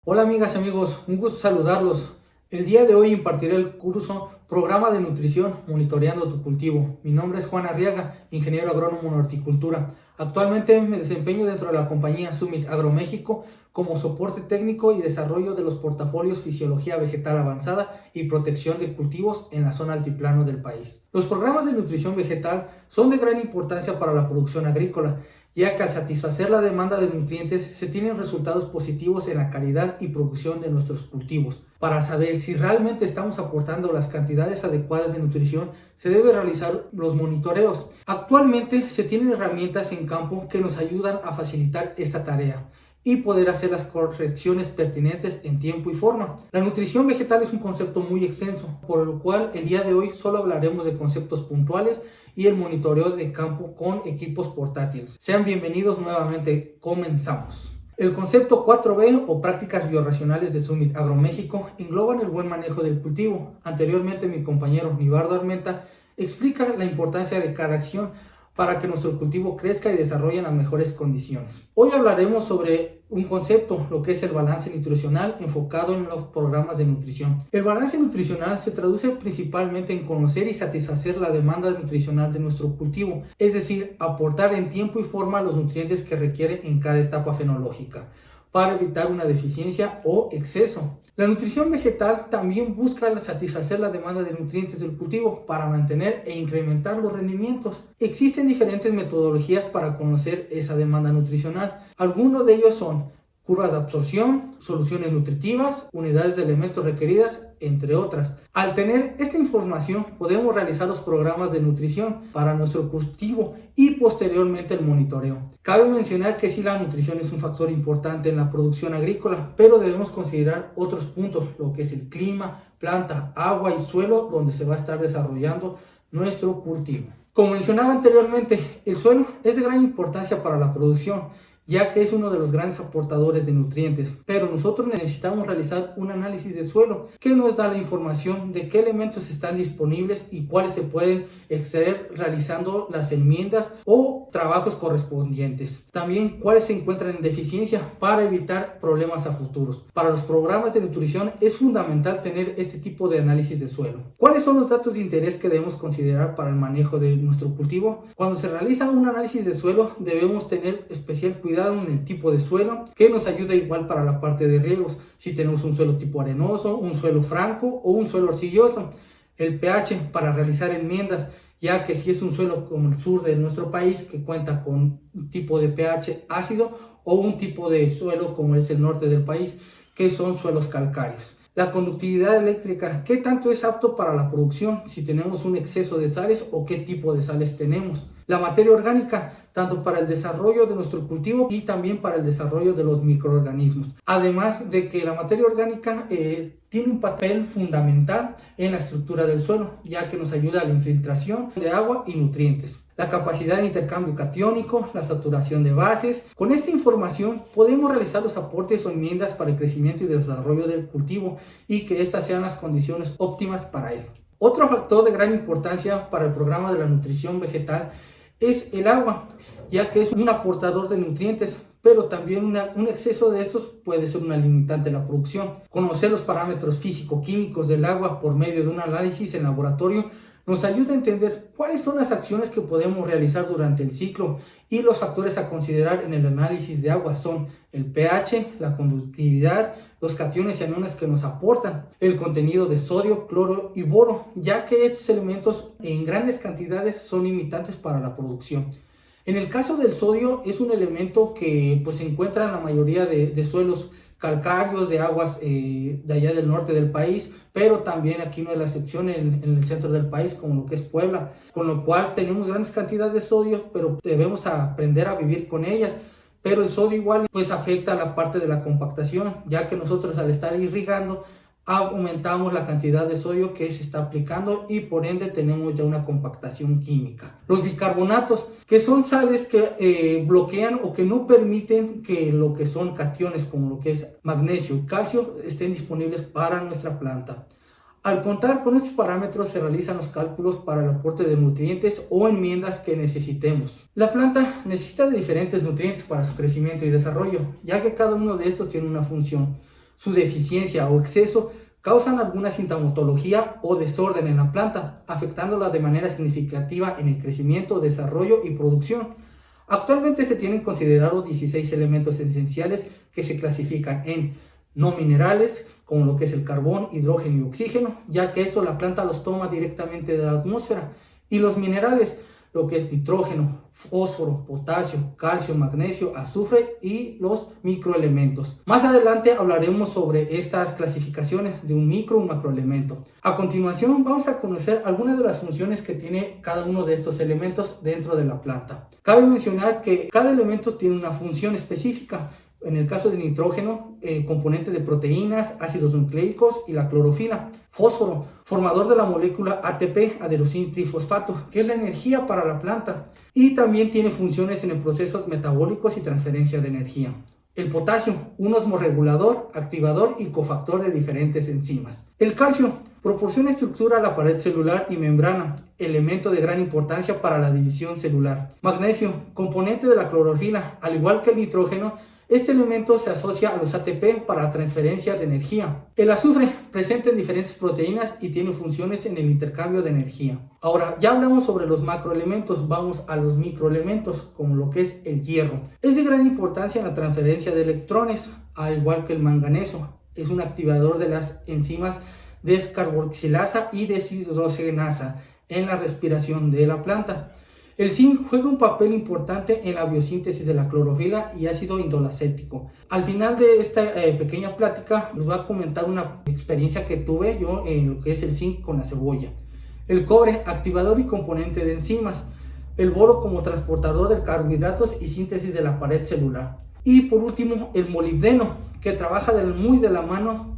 Hola amigas y amigos, un gusto saludarlos. El día de hoy impartiré el curso Programa de Nutrición Monitoreando tu Cultivo. Mi nombre es Juan Arriaga, ingeniero agrónomo en horticultura. Actualmente me desempeño dentro de la compañía Summit AgroMéxico como soporte técnico y desarrollo de los portafolios Fisiología Vegetal Avanzada y Protección de Cultivos en la zona altiplano del país. Los programas de nutrición vegetal son de gran importancia para la producción agrícola, ya que al satisfacer la demanda de nutrientes se tienen resultados positivos en la calidad y producción de nuestros cultivos. Para saber si realmente estamos aportando las cantidades adecuadas de nutrición, se debe realizar los monitoreos. Actualmente se tienen herramientas en campo que nos ayudan a facilitar esta tarea y poder hacer las correcciones pertinentes en tiempo y forma. La nutrición vegetal es un concepto muy extenso, por lo cual el día de hoy solo hablaremos de conceptos puntuales y el monitoreo de campo con equipos portátiles. Sean bienvenidos nuevamente, comenzamos. El concepto 4B o prácticas biorracionales de Summit AgroMéxico engloban el buen manejo del cultivo. Anteriormente mi compañero Nibardo Armenta explica la importancia de cada acción para que nuestro cultivo crezca y desarrolle en las mejores condiciones. Hoy hablaremos sobre un concepto, lo que es el balance nutricional enfocado en los programas de nutrición. El balance nutricional se traduce principalmente en conocer y satisfacer la demanda nutricional de nuestro cultivo, es decir, aportar en tiempo y forma los nutrientes que requiere en cada etapa fenológica, para evitar una deficiencia o exceso. La nutrición vegetal también busca satisfacer la demanda de nutrientes del cultivo para mantener e incrementar los rendimientos. Existen diferentes metodologías para conocer esa demanda nutricional. Algunos de ellos son curvas de absorción, soluciones nutritivas, unidades de elementos requeridas, entre otras. Al tener esta información, podemos realizar los programas de nutrición para nuestro cultivo y posteriormente el monitoreo. Cabe mencionar que sí, la nutrición es un factor importante en la producción agrícola, pero debemos considerar otros puntos, lo que es el clima, planta, agua y suelo donde se va a estar desarrollando nuestro cultivo. Como mencionaba anteriormente, el suelo es de gran importancia para la producción, ya que es uno de los grandes aportadores de nutrientes, pero nosotros necesitamos realizar un análisis de suelo que nos da la información de qué elementos están disponibles y cuáles se pueden extraer realizando las enmiendas o trabajos correspondientes. También cuáles se encuentran en deficiencia para evitar problemas a futuros. Para los programas de nutrición es fundamental tener este tipo de análisis de suelo. ¿Cuáles son los datos de interés que debemos considerar para el manejo de nuestro cultivo? Cuando se realiza un análisis de suelo debemos tener especial cuidado en el tipo de suelo, que nos ayuda igual para la parte de riegos, si tenemos un suelo tipo arenoso, un suelo franco o un suelo arcilloso. El pH para realizar enmiendas, ya que si es un suelo como el sur de nuestro país que cuenta con un tipo de pH ácido o un tipo de suelo como es el norte del país que son suelos calcáreos. La conductividad eléctrica, ¿qué tanto es apto para la producción? Si tenemos un exceso de sales o qué tipo de sales tenemos. La materia orgánica, tanto para el desarrollo de nuestro cultivo y también para el desarrollo de los microorganismos. Además de que la materia orgánica tiene un papel fundamental en la estructura del suelo, ya que nos ayuda a la infiltración de agua y nutrientes. La capacidad de intercambio catiónico, la saturación de bases. Con esta información podemos realizar los aportes o enmiendas para el crecimiento y desarrollo del cultivo y que estas sean las condiciones óptimas para él. Otro factor de gran importancia para el programa de la nutrición vegetal es el agua, ya que es un aportador de nutrientes, pero también un exceso de estos puede ser una limitante de la producción. Conocer los parámetros físico-químicos del agua por medio de un análisis en laboratorio nos ayuda a entender cuáles son las acciones que podemos realizar durante el ciclo, y los factores a considerar en el análisis de agua son el pH, la conductividad, los cationes y aniones que nos aportan, el contenido de sodio, cloro y boro, ya que estos elementos en grandes cantidades son limitantes para la producción. En el caso del sodio es un elemento que se encuentra en la mayoría de suelos calcáreos, de aguas de allá del norte del país, pero también aquí no es la excepción en el centro del país, como lo que es Puebla, con lo cual tenemos grandes cantidades de sodio, pero debemos aprender a vivir con ellas. Pero el sodio igual afecta a la parte de la compactación, ya que nosotros al estar irrigando aumentamos la cantidad de sodio que se está aplicando y por ende tenemos ya una compactación química. Los bicarbonatos, que son sales que bloquean o que no permiten que lo que son cationes como lo que es magnesio y calcio estén disponibles para nuestra planta. Al contar con estos parámetros se realizan los cálculos para el aporte de nutrientes o enmiendas que necesitemos. La planta necesita de diferentes nutrientes para su crecimiento y desarrollo, ya que cada uno de estos tiene una función. Su deficiencia o exceso causan alguna sintomatología o desorden en la planta, afectándola de manera significativa en el crecimiento, desarrollo y producción. Actualmente se tienen considerados 16 elementos esenciales que se clasifican en no minerales, como lo que es el carbón, hidrógeno y oxígeno, ya que esto la planta los toma directamente de la atmósfera, y los minerales, lo que es nitrógeno, fósforo, potasio, calcio, magnesio, azufre y los microelementos. Más adelante hablaremos sobre estas clasificaciones de un micro y un macroelemento. A continuación vamos a conocer algunas de las funciones que tiene cada uno de estos elementos dentro de la planta. Cabe mencionar que cada elemento tiene una función específica. En el caso de nitrógeno, componente de proteínas, ácidos nucleicos y la clorofila. Fósforo, formador de la molécula ATP, adenosín trifosfato, que es la energía para la planta. Y también tiene funciones en los procesos metabólicos y transferencia de energía. El potasio, un osmorregulador, activador y cofactor de diferentes enzimas. El calcio, proporciona estructura a la pared celular y membrana, elemento de gran importancia para la división celular. Magnesio, componente de la clorofila, al igual que el nitrógeno. Este elemento se asocia a los ATP para la transferencia de energía. El azufre, presente en diferentes proteínas y tiene funciones en el intercambio de energía. Ahora, ya hablamos sobre los macroelementos, vamos a los microelementos, como lo que es el hierro. Es de gran importancia en la transferencia de electrones, al igual que el manganeso. Es un activador de las enzimas descarboxilasa y deshidrogenasa en la respiración de la planta. El zinc juega un papel importante en la biosíntesis de la clorofila y ácido indolacético. Al final de esta pequeña plática les voy a comentar una experiencia que tuve yo en lo que es el zinc con la cebolla. El cobre, activador y componente de enzimas. El boro como transportador de carbohidratos y síntesis de la pared celular. Y por último, el molibdeno, que trabaja muy de la mano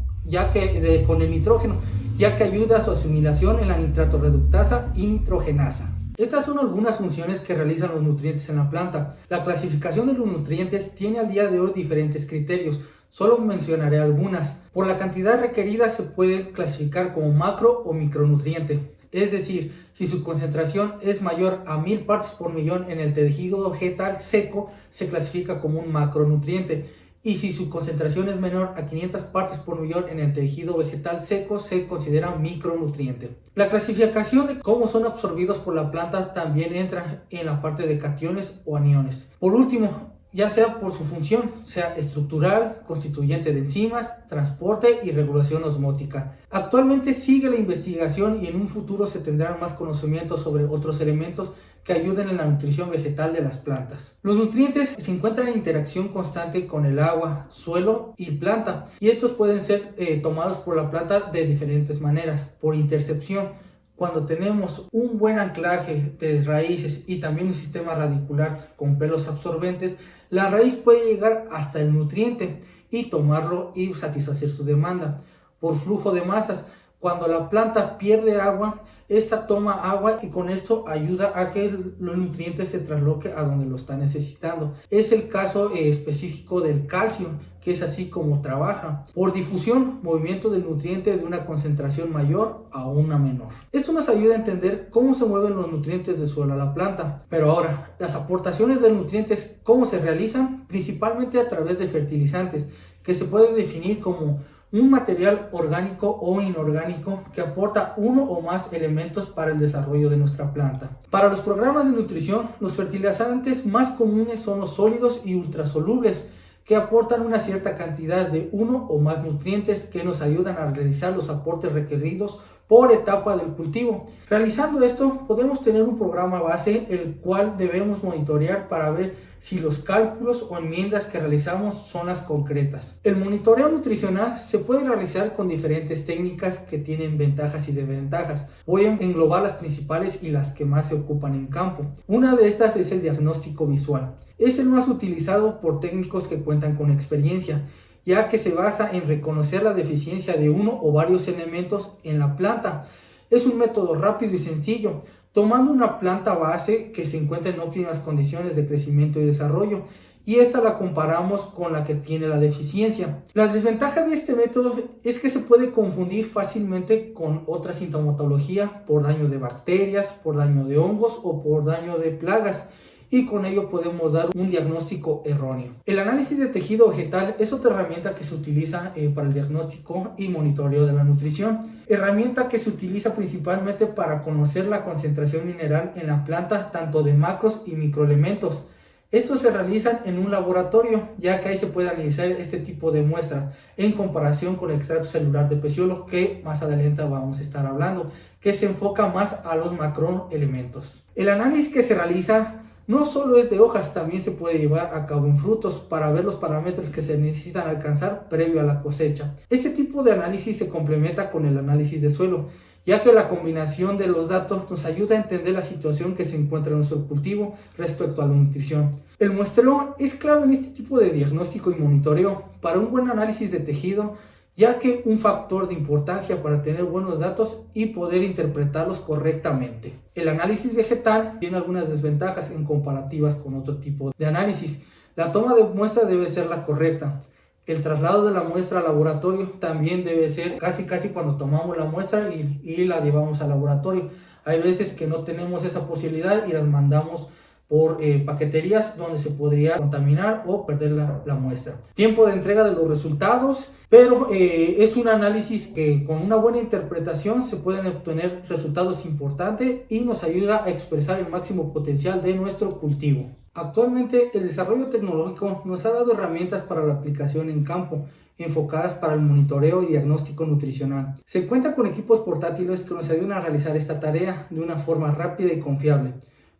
con el nitrógeno, ya que ayuda a su asimilación en la nitrato reductasa y nitrogenasa. Estas son algunas funciones que realizan los nutrientes en la planta. La clasificación de los nutrientes tiene al día de hoy diferentes criterios. Solo mencionaré algunas. Por la cantidad requerida se puede clasificar como macro o micronutriente. Es decir, si su concentración es mayor a 1000 partes por millón en el tejido vegetal seco, se clasifica como un macronutriente. Y si su concentración es menor a 500 partes por millón en el tejido vegetal seco, se considera un micronutriente. La clasificación de cómo son absorbidos por la planta también entra en la parte de cationes o aniones. Por último, ya sea por su función, sea estructural, constituyente de enzimas, transporte y regulación osmótica. Actualmente sigue la investigación y en un futuro se tendrán más conocimientos sobre otros elementos que ayuden en la nutrición vegetal de las plantas. Los nutrientes se encuentran en interacción constante con el agua, suelo y planta, y estos pueden ser tomados por la planta de diferentes maneras, por intercepción. Cuando tenemos un buen anclaje de raíces y también un sistema radicular con pelos absorbentes, la raíz puede llegar hasta el nutriente y tomarlo y satisfacer su demanda. Por flujo de masas, cuando la planta pierde agua, esta toma agua y con esto ayuda a que los nutrientes se trasloque a donde lo está necesitando. Es el caso específico del calcio, que es así como trabaja. Por difusión, movimiento del nutriente de una concentración mayor a una menor. Esto nos ayuda a entender cómo se mueven los nutrientes del suelo a la planta. Pero ahora, las aportaciones de nutrientes, ¿cómo se realizan? Principalmente a través de fertilizantes, que se puede definir como un material orgánico o inorgánico que aporta uno o más elementos para el desarrollo de nuestra planta. Para los programas de nutrición, los fertilizantes más comunes son los sólidos y ultrasolubles, que aportan una cierta cantidad de uno o más nutrientes que nos ayudan a realizar los aportes requeridos por etapa del cultivo. Realizando esto, podemos tener un programa base el cual debemos monitorear para ver si los cálculos o enmiendas que realizamos son las concretas. El monitoreo nutricional se puede realizar con diferentes técnicas que tienen ventajas y desventajas. Voy a englobar las principales y las que más se ocupan en campo. Una de estas es el diagnóstico visual. Es el más utilizado por técnicos que cuentan con experiencia, ya que se basa en reconocer la deficiencia de uno o varios elementos en la planta. Es un método rápido y sencillo, tomando una planta base que se encuentra en óptimas condiciones de crecimiento y desarrollo, y esta la comparamos con la que tiene la deficiencia. La desventaja de este método es que se puede confundir fácilmente con otra sintomatología por daño de bacterias, por daño de hongos o por daño de plagas. y con ello podemos dar un diagnóstico erróneo. El análisis de tejido vegetal es otra herramienta que se utiliza para el diagnóstico y monitoreo de la nutrición, herramienta que se utiliza principalmente para conocer la concentración mineral en la planta tanto de macros y microelementos. Estos se realizan en un laboratorio, ya que ahí se puede analizar este tipo de muestras en comparación con el extracto celular de peciolo, que más adelante vamos a estar hablando, que se enfoca más a los macroelementos. El análisis que se realiza no solo es de hojas, también se puede llevar a cabo en frutos para ver los parámetros que se necesitan alcanzar previo a la cosecha. Este tipo de análisis se complementa con el análisis de suelo, ya que la combinación de los datos nos ayuda a entender la situación que se encuentra en nuestro cultivo respecto a la nutrición. El muestreo es clave en este tipo de diagnóstico y monitoreo para un buen análisis de tejido, ya que un factor de importancia para tener buenos datos y poder interpretarlos correctamente. El análisis vegetal tiene algunas desventajas en comparativas con otro tipo de análisis. La toma de muestra debe ser la correcta. El traslado de la muestra al laboratorio también debe ser casi cuando tomamos la muestra y la llevamos al laboratorio. Hay veces que no tenemos esa posibilidad y las mandamos por paqueterías donde se podría contaminar o perder la muestra. Tiempo de entrega de los resultados, pero es un análisis que con una buena interpretación se pueden obtener resultados importantes y nos ayuda a expresar el máximo potencial de nuestro cultivo. Actualmente el desarrollo tecnológico nos ha dado herramientas para la aplicación en campo, enfocadas para el monitoreo y diagnóstico nutricional. Se cuenta con equipos portátiles que nos ayudan a realizar esta tarea de una forma rápida y confiable,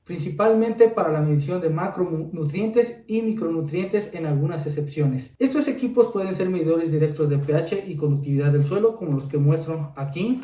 principalmente para la medición de macronutrientes y micronutrientes en algunas excepciones. Estos equipos pueden ser medidores directos de pH y conductividad del suelo, como los que muestro aquí,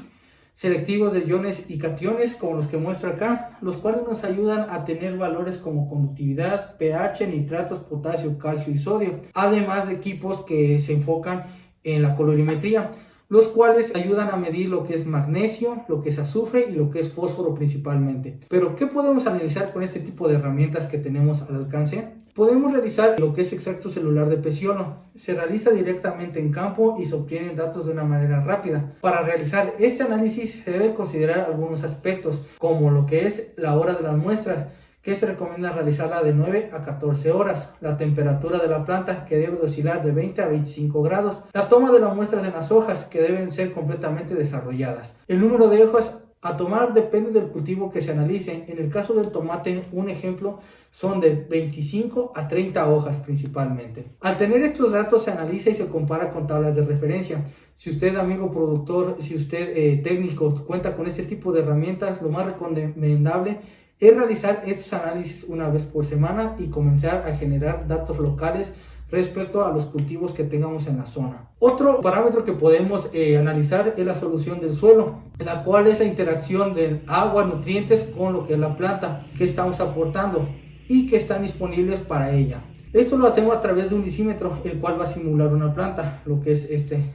selectivos de iones y cationes, como los que muestro acá, los cuales nos ayudan a tener valores como conductividad, pH, nitratos, potasio, calcio y sodio, además de equipos que se enfocan en la colorimetría, los cuales ayudan a medir lo que es magnesio, lo que es azufre y lo que es fósforo principalmente. Pero ¿qué podemos analizar con este tipo de herramientas que tenemos al alcance? Podemos realizar lo que es extracto celular de peciolo. Se realiza directamente en campo y se obtienen datos de una manera rápida. Para realizar este análisis se deben considerar algunos aspectos, como lo que es la hora de las muestras, que se recomienda realizarla de 9 a 14 horas, la temperatura de la planta, que debe oscilar de 20 a 25 grados, la toma de las muestras en las hojas, que deben ser completamente desarrolladas. El número de hojas a tomar depende del cultivo que se analice. En el caso del tomate, un ejemplo, son de 25 a 30 hojas principalmente. Al tener estos datos se analiza y se compara con tablas de referencia. Si usted, amigo productor, si usted técnico, cuenta con este tipo de herramientas, lo más recomendable es realizar estos análisis una vez por semana y comenzar a generar datos locales respecto a los cultivos que tengamos en la zona. Otro parámetro que podemos analizar es la solución del suelo, la cual es la interacción de agua, nutrientes con lo que es la planta que estamos aportando y que están disponibles para ella. Esto lo hacemos a través de un lisímetro, el cual va a simular una planta, lo que es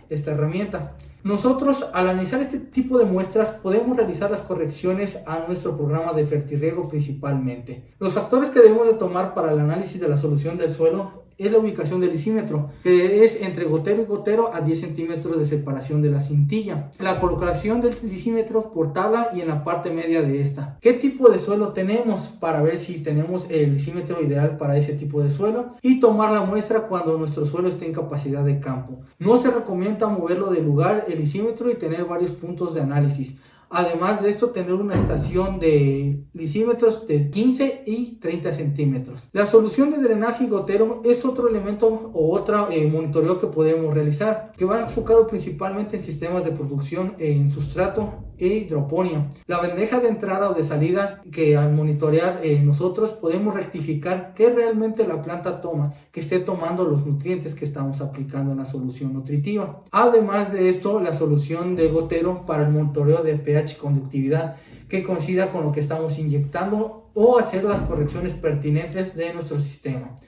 esta herramienta. Nosotros, al analizar este tipo de muestras, podemos realizar las correcciones a nuestro programa de fertirriego principalmente. Los factores que debemos de tomar para el análisis de la solución del suelo es la ubicación del lisímetro, que es entre gotero y gotero a 10 centímetros de separación de la cintilla. La colocación del lisímetro por tabla y en la parte media de esta. ¿Qué tipo de suelo tenemos? Para ver si tenemos el lisímetro ideal para ese tipo de suelo. Y tomar la muestra cuando nuestro suelo esté en capacidad de campo. No se recomienda moverlo de lugar el lisímetro y tener varios puntos de análisis. Además de esto, tener una estación de lisímetros de 15 y 30 centímetros. La solución de drenaje y gotero es otro elemento o otro monitoreo que podemos realizar, que va enfocado principalmente en sistemas de producción en sustrato e hidroponía. La bandeja de entrada o de salida, que al monitorear nosotros podemos rectificar que realmente la planta toma, que esté tomando los nutrientes que estamos aplicando en la solución nutritiva. Además de esto, la solución de gotero para el monitoreo de pH conductividad, que coincida con lo que estamos inyectando o hacer las correcciones pertinentes de nuestro sistema.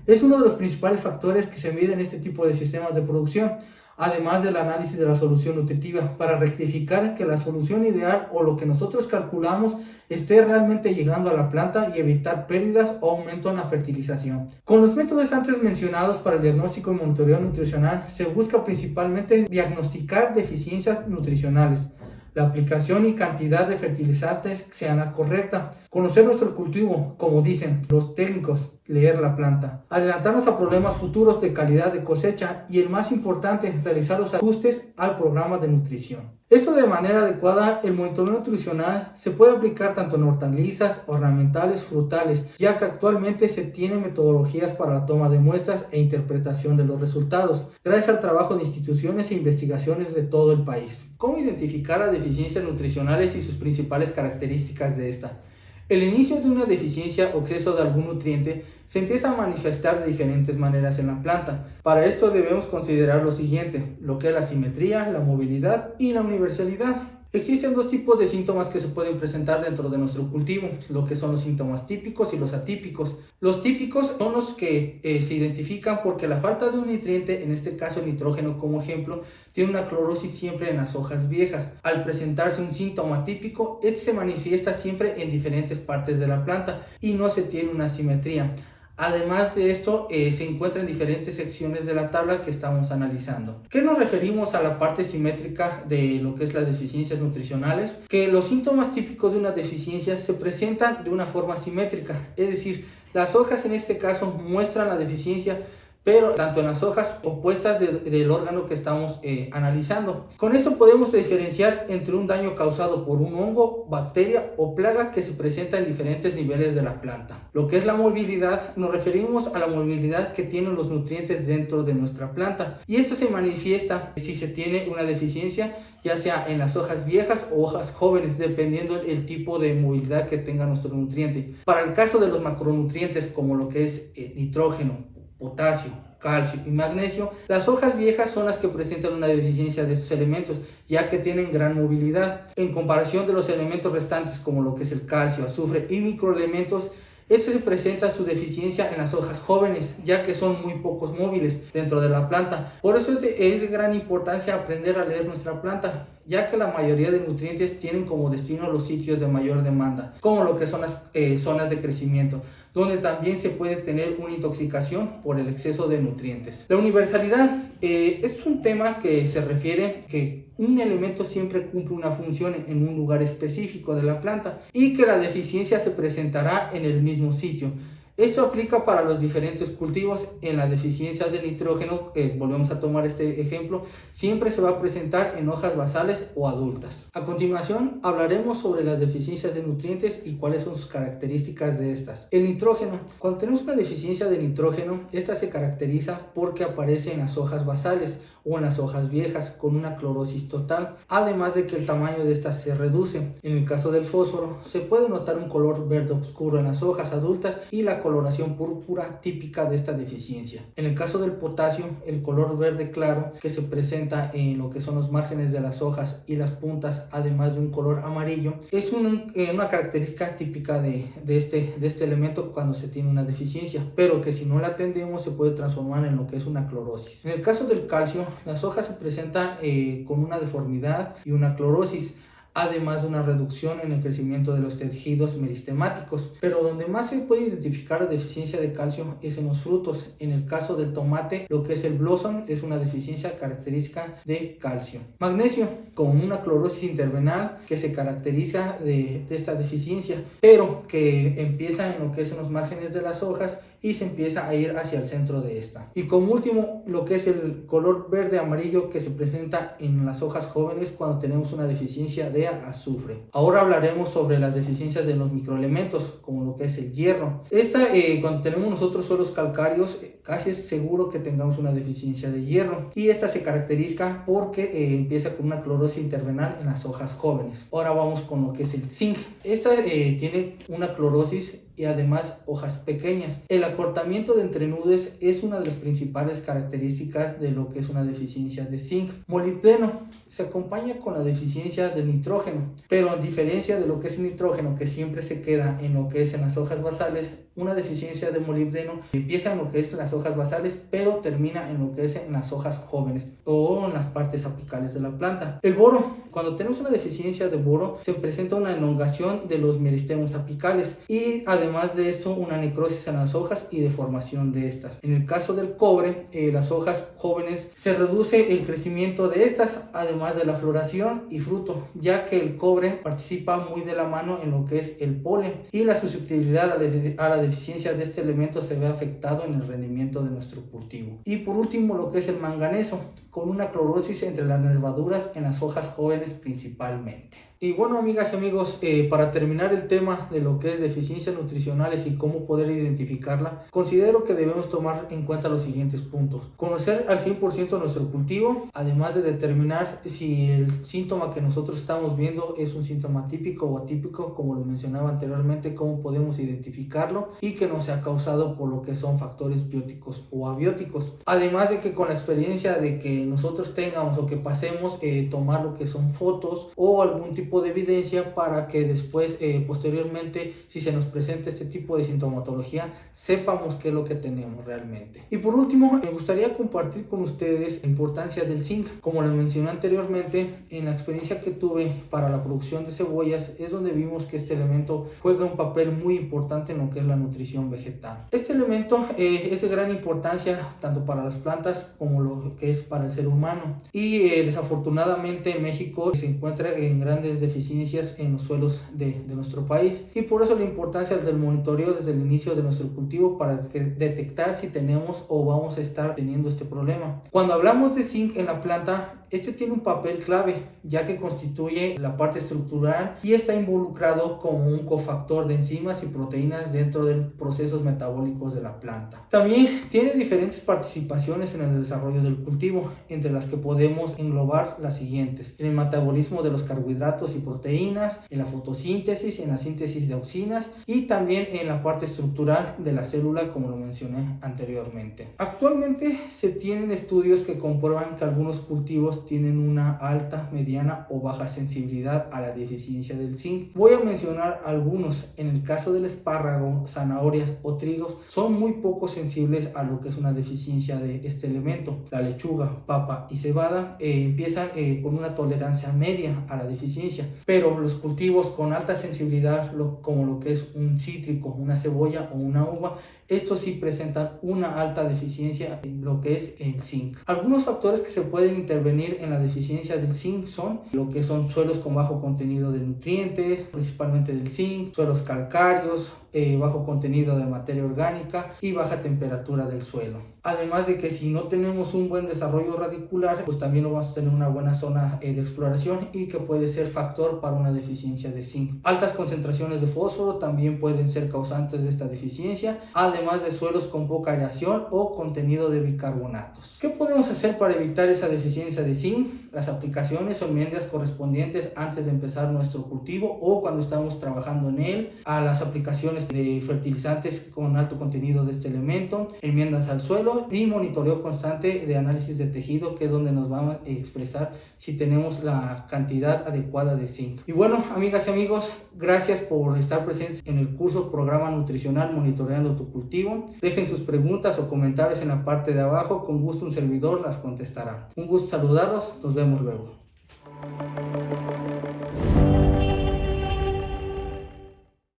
Es uno de los principales factores que se miden en este tipo de sistemas de producción, además del análisis de la solución nutritiva, para rectificar que la solución ideal o lo que nosotros calculamos esté realmente llegando a la planta y evitar pérdidas o aumento en la fertilización. Con los métodos antes mencionados para el diagnóstico y monitoreo nutricional, se busca principalmente diagnosticar deficiencias nutricionales, la aplicación y cantidad de fertilizantes sean la correcta, conocer nuestro cultivo, como dicen los técnicos, leer la planta, adelantarnos a problemas futuros de calidad de cosecha y el más importante, realizar los ajustes al programa de nutrición. Esto de manera adecuada, el monitoreo nutricional se puede aplicar tanto en hortalizas, ornamentales, frutales, ya que actualmente se tienen metodologías para la toma de muestras e interpretación de los resultados, gracias al trabajo de instituciones e investigaciones de todo el país. ¿Cómo identificar las deficiencias nutricionales y sus principales características de esta? El inicio de una deficiencia o exceso de algún nutriente se empieza a manifestar de diferentes maneras en la planta. Para esto debemos considerar lo siguiente, lo que es la simetría, la movilidad y la universalidad. Existen dos tipos de síntomas que se pueden presentar dentro de nuestro cultivo, lo que son los síntomas típicos y los atípicos. Los típicos son los que se identifican porque la falta de un nutriente, en este caso el nitrógeno como ejemplo, tiene una clorosis siempre en las hojas viejas. Al presentarse un síntoma típico, este se manifiesta siempre en diferentes partes de la planta y no se tiene una simetría. Además de esto, se encuentra en diferentes secciones de la tabla que estamos analizando. ¿Qué nos referimos a la parte simétrica de lo que es las deficiencias nutricionales? Que los síntomas típicos de una deficiencia se presentan de una forma simétrica, es decir, las hojas en este caso muestran la deficiencia, pero tanto en las hojas opuestas del órgano que estamos analizando. Con esto podemos diferenciar entre un daño causado por un hongo, bacteria o plaga que se presenta en diferentes niveles de la planta. Lo que es la movilidad, nos referimos a la movilidad que tienen los nutrientes dentro de nuestra planta, y esto se manifiesta si se tiene una deficiencia, ya sea en las hojas viejas o hojas jóvenes, dependiendo el tipo de movilidad que tenga nuestro nutriente. Para el caso de los macronutrientes como lo que es nitrógeno, potasio, calcio y magnesio, las hojas viejas son las que presentan una deficiencia de estos elementos, ya que tienen gran movilidad. En comparación de los elementos restantes como lo que es el calcio, azufre y microelementos, se presenta su deficiencia en las hojas jóvenes, ya que son muy pocos móviles dentro de la planta. Por eso es de gran importancia aprender a leer nuestra planta, ya que la mayoría de nutrientes tienen como destino los sitios de mayor demanda, como lo que son las zonas de crecimiento, donde también se puede tener una intoxicación por el exceso de nutrientes. La universalidad es un tema que se refiere que un elemento siempre cumple una función en un lugar específico de la planta y que la deficiencia se presentará en el mismo sitio. Esto aplica para los diferentes cultivos. En la deficiencia de nitrógeno, volvemos a tomar este ejemplo, siempre se va a presentar en hojas basales o adultas. A continuación hablaremos sobre las deficiencias de nutrientes y cuáles son sus características de estas. El nitrógeno. Cuando tenemos una deficiencia de nitrógeno, esta se caracteriza porque aparece en las hojas basales o en las hojas viejas con una clorosis total, además de que el tamaño de estas se reduce. En el caso del fósforo, se puede notar un color verde oscuro en las hojas adultas y la coloración púrpura típica de esta deficiencia. En el caso del potasio, el color verde claro que se presenta en lo que son los márgenes de las hojas y las puntas, además de un color amarillo, es una característica típica de este elemento cuando se tiene una deficiencia, pero que si no la atendemos se puede transformar en lo que es una clorosis. En el caso del calcio, las hojas se presentan con una deformidad y una clorosis, además de una reducción en el crecimiento de los tejidos meristemáticos. Pero donde más se puede identificar la deficiencia de calcio es en los frutos. En el caso del tomate, lo que es el blossom es una deficiencia característica de calcio. Magnesio, con una clorosis intervenal que se caracteriza de esta deficiencia, pero que empieza en lo que es en los márgenes de las hojas y se empieza a ir hacia el centro de esta. Y como último, lo que es el color verde amarillo que se presenta en las hojas jóvenes cuando tenemos una deficiencia de azufre. Ahora hablaremos sobre las deficiencias de los microelementos, como lo que es el hierro. Cuando tenemos nosotros suelos calcáreos, casi es seguro que tengamos una deficiencia de hierro, y esta se caracteriza porque empieza con una clorosis intervenal en las hojas jóvenes. Ahora vamos con lo que es el zinc. Tiene una clorosis y además hojas pequeñas. El acortamiento de entrenudos es una de las principales características de lo que es una deficiencia de zinc. Molibdeno se acompaña con la deficiencia del nitrógeno, pero a diferencia de lo que es el nitrógeno, que siempre se queda en lo que es en las hojas basales, una deficiencia de molibdeno empieza en lo que es en las hojas basales, pero termina en lo que es en las hojas jóvenes o en las partes apicales de la planta. El boro, cuando tenemos una deficiencia de boro, se presenta una elongación de los meristemos apicales y además además de esto una necrosis en las hojas y deformación de estas. En el caso del cobre, las hojas jóvenes se reduce el crecimiento de estas, además de la floración y fruto, ya que el cobre participa muy de la mano en lo que es el polen, y la susceptibilidad a la deficiencia de este elemento se ve afectado en el rendimiento de nuestro cultivo. Y por último, lo que es el manganeso, con una clorosis entre las nervaduras en las hojas jóvenes principalmente. Y bueno, amigas y amigos, para terminar el tema de lo que es deficiencias nutricionales y cómo poder identificarla, considero que debemos tomar en cuenta los siguientes puntos. Conocer al 100% nuestro cultivo, además de determinar si el síntoma que nosotros estamos viendo es un síntoma típico o atípico, como lo mencionaba anteriormente, cómo podemos identificarlo y que no sea causado por lo que son factores bióticos o abióticos. Además de que con la experiencia de que nosotros tengamos o que pasemos, tomar lo que son fotos o algún tipo de evidencia para que después, posteriormente, si se nos presenta este tipo de sintomatología, sepamos qué es lo que tenemos realmente. Y por último, me gustaría compartir con ustedes la importancia del zinc. Como les mencioné anteriormente, en la experiencia que tuve para la producción de cebollas, es donde vimos que este elemento juega un papel muy importante en lo que es la nutrición vegetal. Este elemento es de gran importancia tanto para las plantas como lo que es para el ser humano, y desafortunadamente en México se encuentra en grandes deficiencias en los suelos de nuestro país, y por eso la importancia del monitoreo desde el inicio de nuestro cultivo para detectar si tenemos o vamos a estar teniendo este problema. Cuando hablamos de zinc en la planta, este tiene un papel clave, ya que constituye la parte estructural y está involucrado como un cofactor de enzimas y proteínas dentro de los procesos metabólicos de la planta. También tiene diferentes participaciones en el desarrollo del cultivo, entre las que podemos englobar las siguientes: en el metabolismo de los carbohidratos y proteínas, en la fotosíntesis, en la síntesis de auxinas y también en la parte estructural de la célula, como lo mencioné anteriormente. Actualmente se tienen estudios que comprueban que algunos cultivos tienen una alta, mediana o baja sensibilidad a la deficiencia del zinc. Voy a mencionar algunos. En el caso del espárrago, zanahorias o trigos, son muy poco sensibles a lo que es una deficiencia de este elemento. La lechuga, papa y cebada empiezan con una tolerancia media a la deficiencia, pero los cultivos con alta sensibilidad, como lo que es un cítrico, una cebolla o una uva, estos sí presentan una alta deficiencia en lo que es el zinc. Algunos factores que se pueden intervenir en la deficiencia del zinc son lo que son suelos con bajo contenido de nutrientes, principalmente del zinc, suelos calcáreos, bajo contenido de materia orgánica y baja temperatura del suelo. Además de que si no tenemos un buen desarrollo radicular, pues también no vamos a tener una buena zona de exploración, y que puede ser factor para una deficiencia de zinc. Altas concentraciones de fósforo también pueden ser causantes de esta deficiencia, además de suelos con poca aireación o contenido de bicarbonatos. ¿Qué podemos hacer para evitar esa deficiencia de zinc? Las aplicaciones o enmiendas correspondientes antes de empezar nuestro cultivo o cuando estamos trabajando en él, a las aplicaciones de fertilizantes con alto contenido de este elemento, enmiendas al suelo y monitoreo constante de análisis de tejido, que es donde nos vamos a expresar si tenemos la cantidad adecuada de zinc. Y bueno, amigas y amigos, gracias por estar presentes en el curso Programa Nutricional Monitoreando tu Cultivo. Dejen sus preguntas o comentarios en la parte de abajo, con gusto un servidor las contestará. Un gusto saludarlos, nos vemos luego.